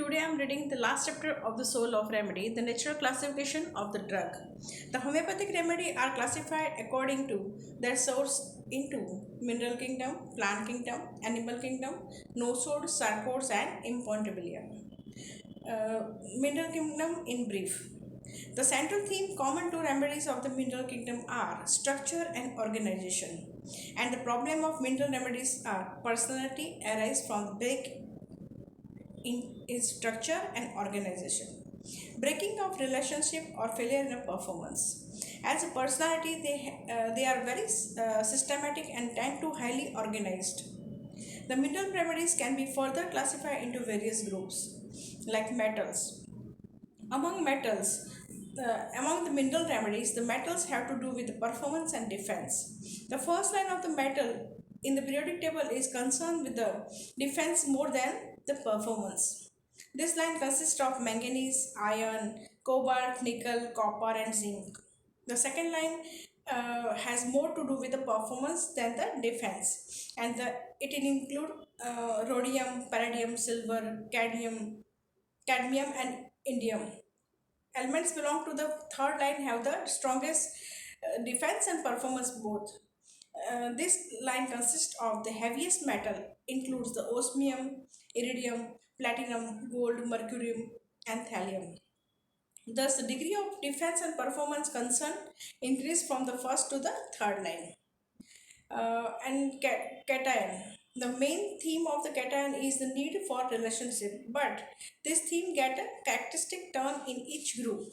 Today I am reading the last chapter of The Soul of Remedy, the natural classification of the drug. The homeopathic remedy are classified according to their source into mineral kingdom, plant kingdom, animal kingdom, no-sodes, sarcodes, and imponderabilia. Mineral kingdom in brief. The central theme common to remedies of the mineral kingdom are structure and organization. And the problem of mineral remedies are personality arise from the break in structure and organization. Breaking of relationship or failure in a performance. As a personality, they are very systematic and tend to highly organized. The mineral remedies can be further classified into various groups like metals. Among metals, among the mineral remedies, the metals have to do with the performance and defense. The first line of the metal in the periodic table is concerned with the defense more than the performance. This line consists of manganese, iron, cobalt, nickel, copper, and zinc. The second line has more to do with the performance than the defense, and it include rhodium, palladium, silver, cadmium, and indium. Elements belong to the third line have the strongest defense and performance both. This line consists of the heaviest metal, includes the osmium, iridium, platinum, gold, mercurium, and thallium. Thus, the degree of defense and performance concern increase from the first to the third line. Cation. The main theme of the cation is the need for relationship, but this theme get a characteristic turn in each group.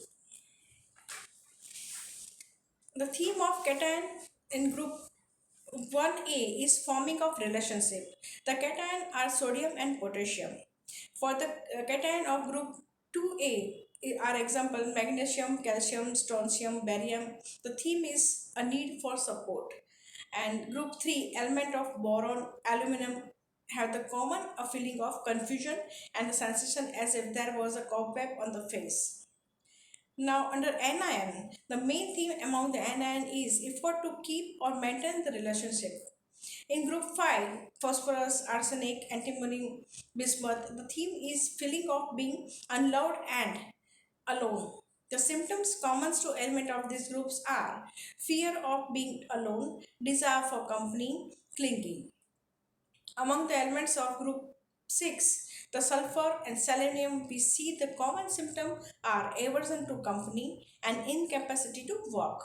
The theme of cation in group 1A is forming of relationship. The cation are sodium and potassium. For the cation of group 2A are example magnesium, calcium, strontium, barium. The theme is a need for support. And group 3 element of boron, aluminum have the common a feeling of confusion and the sensation as if there was a cobweb on the face. Now, under anion, the main theme among the anion is effort to keep or maintain the relationship. In group 5, phosphorus, arsenic, antimony, bismuth, the theme is feeling of being unloved and alone. The symptoms common to element of these groups are fear of being alone, desire for company, clinging. Among the elements of group 6, the sulfur and selenium, we see the common symptom are aversion to company and incapacity to work.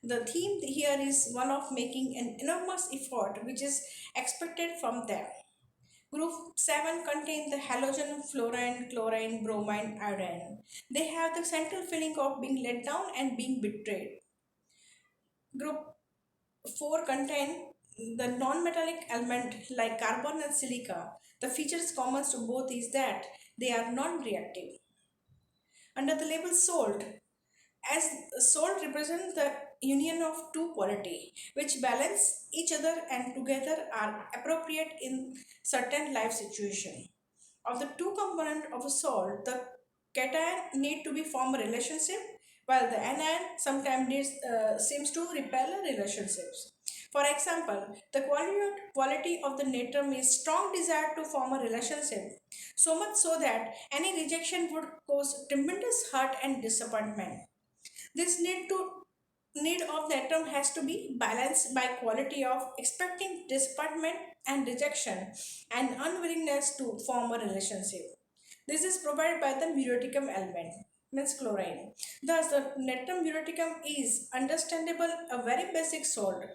The theme here is one of making an enormous effort which is expected from them. Group 7 contain the halogen, fluorine, chlorine, bromine, iodine. They have the central feeling of being let down and being betrayed. Group 4 contain the non-metallic element like carbon and silica. The features common to both is that they are non-reactive. Under the label salt, as salt represents the union of two quality which balance each other and together are appropriate in certain life situation. Of the two component of a salt, the cation need to be form a relationship while the anion sometimes seems to repel relationships. For example, the quality of the natrium is strong desire to form a relationship, so much so that any rejection would cause tremendous hurt and disappointment. This need of the atom has to be balanced by quality of expecting disappointment and rejection and unwillingness to form a relationship. This is provided by the muriaticum element, means chlorine. Thus, the natrium muriaticum is understandable a very basic salt,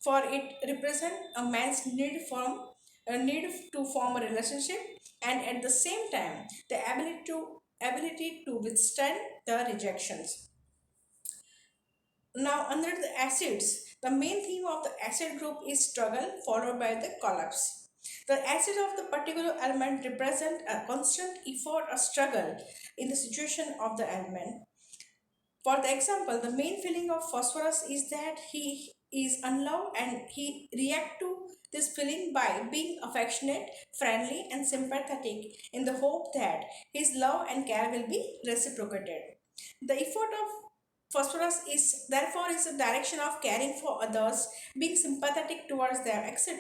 for it represents a man's need to form a relationship and at the same time the ability to withstand the rejections. Now, under the acids, the main theme of the acid group is struggle followed by the collapse. The acid of the particular element represent a constant effort or struggle in the situation of the element. For the example, the main feeling of phosphorus is that he is unloved and he react to this feeling by being affectionate, friendly and sympathetic in the hope that his love and care will be reciprocated. The effort of phosphorus is therefore is a direction of caring for others, being sympathetic towards them, etc.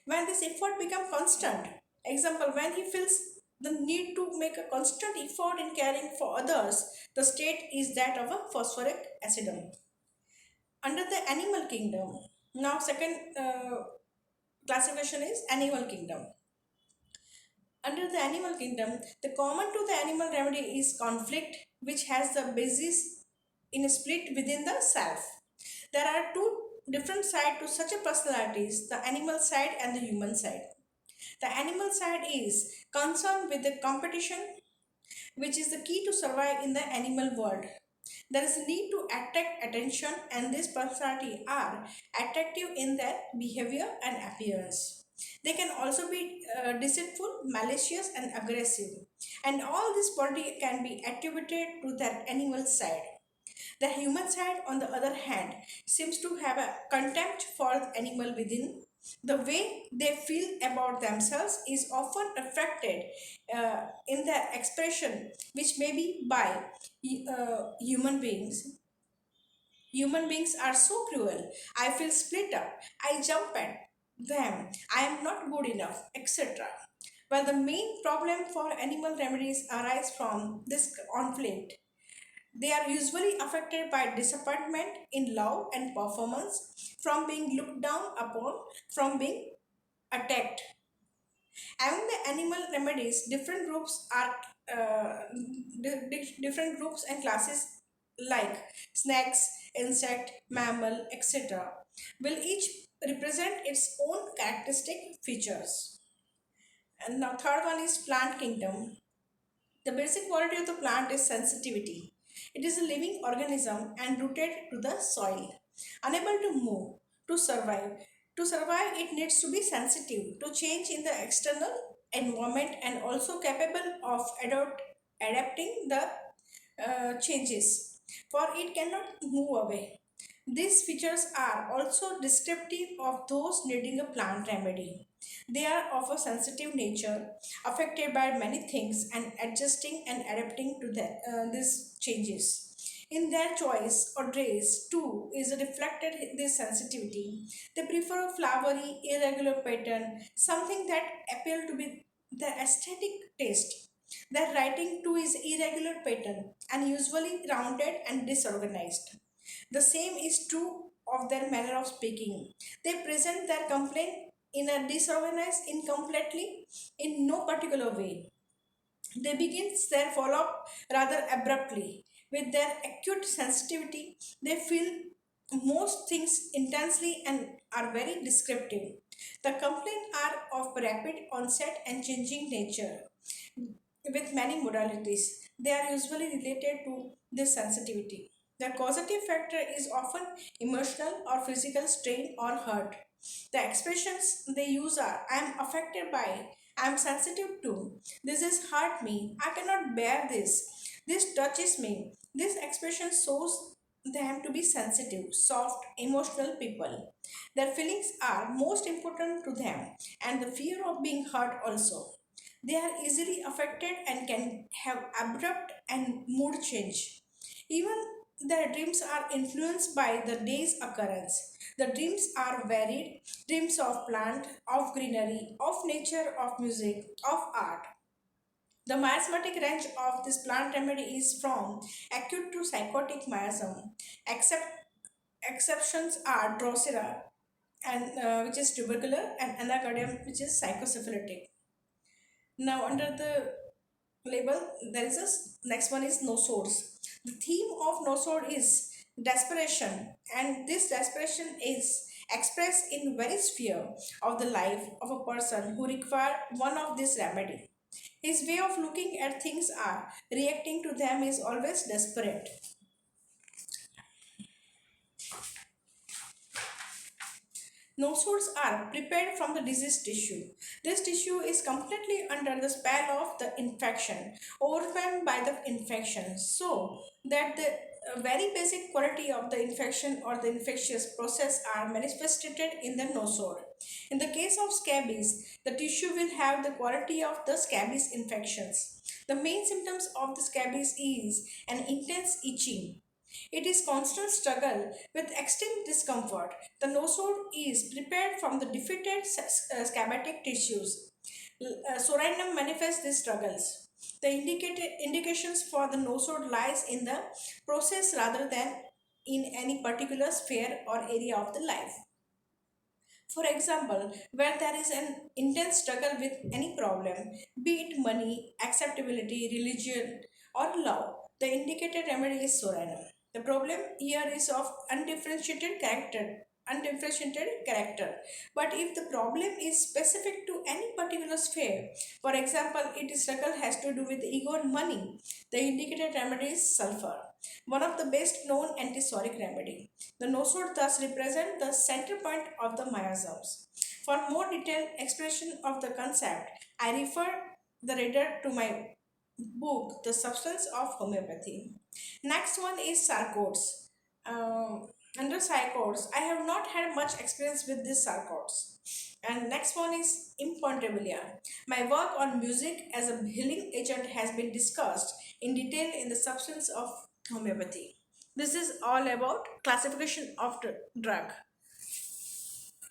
When this effort becomes constant, example when he feels the need to make a constant effort in caring for others, the state is that of a phosphoric acidum. Under the animal kingdom, now second classification is animal kingdom. Under the animal kingdom, the common to the animal remedy is conflict, which has the basis in a split within the self. There are two different sides to such a personalities, the animal side and the human side. The animal side is concerned with the competition, which is the key to survive in the animal world. There is a need to attract attention, and these personality are attractive in their behavior and appearance. They can also be deceitful, malicious, and aggressive, and all this quality can be attributed to their animal side. The human side, on the other hand, seems to have a contempt for the animal within. The way they feel about themselves is often affected in their expression, which may be by human beings. Human beings are so cruel. I feel split up. I jump at them. I am not good enough, etc. Well, the main problem for animal remedies arise from this conflict. They are usually affected by disappointment in love and performance, from being looked down upon, from being attacked. Among the animal remedies, different groups are different groups and classes like snakes, insect, mammal, etc. will each represent its own characteristic features. And now third one is plant kingdom. The basic quality of the plant is sensitivity. It is a living organism and rooted to the soil, unable to move, to survive. To survive, it needs to be sensitive to change in the external environment and also capable of adapting the changes, for it cannot move away. These features are also descriptive of those needing a plant remedy. They are of a sensitive nature, affected by many things and adjusting and adapting to these changes. In their choice or race, too, is reflected this sensitivity. They prefer a flowery, irregular pattern, something that appeal to be their aesthetic taste. Their writing too is irregular pattern and usually rounded and disorganized. The same is true of their manner of speaking. They present their complaint in a disorganized, incompletely, in no particular way. They begin their follow-up rather abruptly. With their acute sensitivity, they feel most things intensely and are very descriptive. The complaints are of rapid onset and changing nature with many modalities. They are usually related to this sensitivity. The causative factor is often emotional or physical strain or hurt. The expressions they use are I am affected by, I am sensitive to, this has hurt me, I cannot bear this touches me. This expression shows them to be sensitive, soft, emotional people. Their feelings are most important to them, and the fear of being hurt also. They are easily affected and can have abrupt and mood change. Even their dreams are influenced by the day's occurrence. The dreams are varied dreams of plant, of greenery, of nature, of music, of art. The miasmatic range of this plant remedy is from acute to psychotic miasm. Exceptions are Drosera, and which is tubercular, and Anacardium, which is psychosyphilitic. Now, under the label, there is next one is no source. The theme of no source is desperation, and this desperation is expressed in very sphere of the life of a person who require one of this remedy. His way of looking at things are reacting to them is always desperate. Nosodes are prepared from the diseased tissue. This tissue is completely under the spell of the infection, overwhelmed by the infection, so that the very basic quality of the infection or the infectious process are manifested in the nosode. In the case of scabies, the tissue will have the quality of the scabies infections. The main symptoms of the scabies is an intense itching. It is constant struggle with extreme discomfort. The nosode is prepared from the defeated scabatic tissues. Soranum manifests these struggles. The indications for the nosode lies in the process rather than in any particular sphere or area of the life. For example, where there is an intense struggle with any problem, be it money, acceptability, religion, or love, the indicated remedy is Soranam. The problem here is of undifferentiated character. But if the problem is specific to any particular sphere, for example, its struggle has to do with ego and money, the indicated remedy is sulfur, one of the best known antisoric remedy. The nosode thus represent the center point of the miasms. For more detailed expression of the concept, I refer the reader to my book, The Substance of Homeopathy. Next one is sarcodes. Under sarcodes, I have not had much experience with these sarcodes. And next one is imponderabilia. My work on music as a healing agent has been discussed in detail in the substance of homeopathy. This is all about classification of the drug.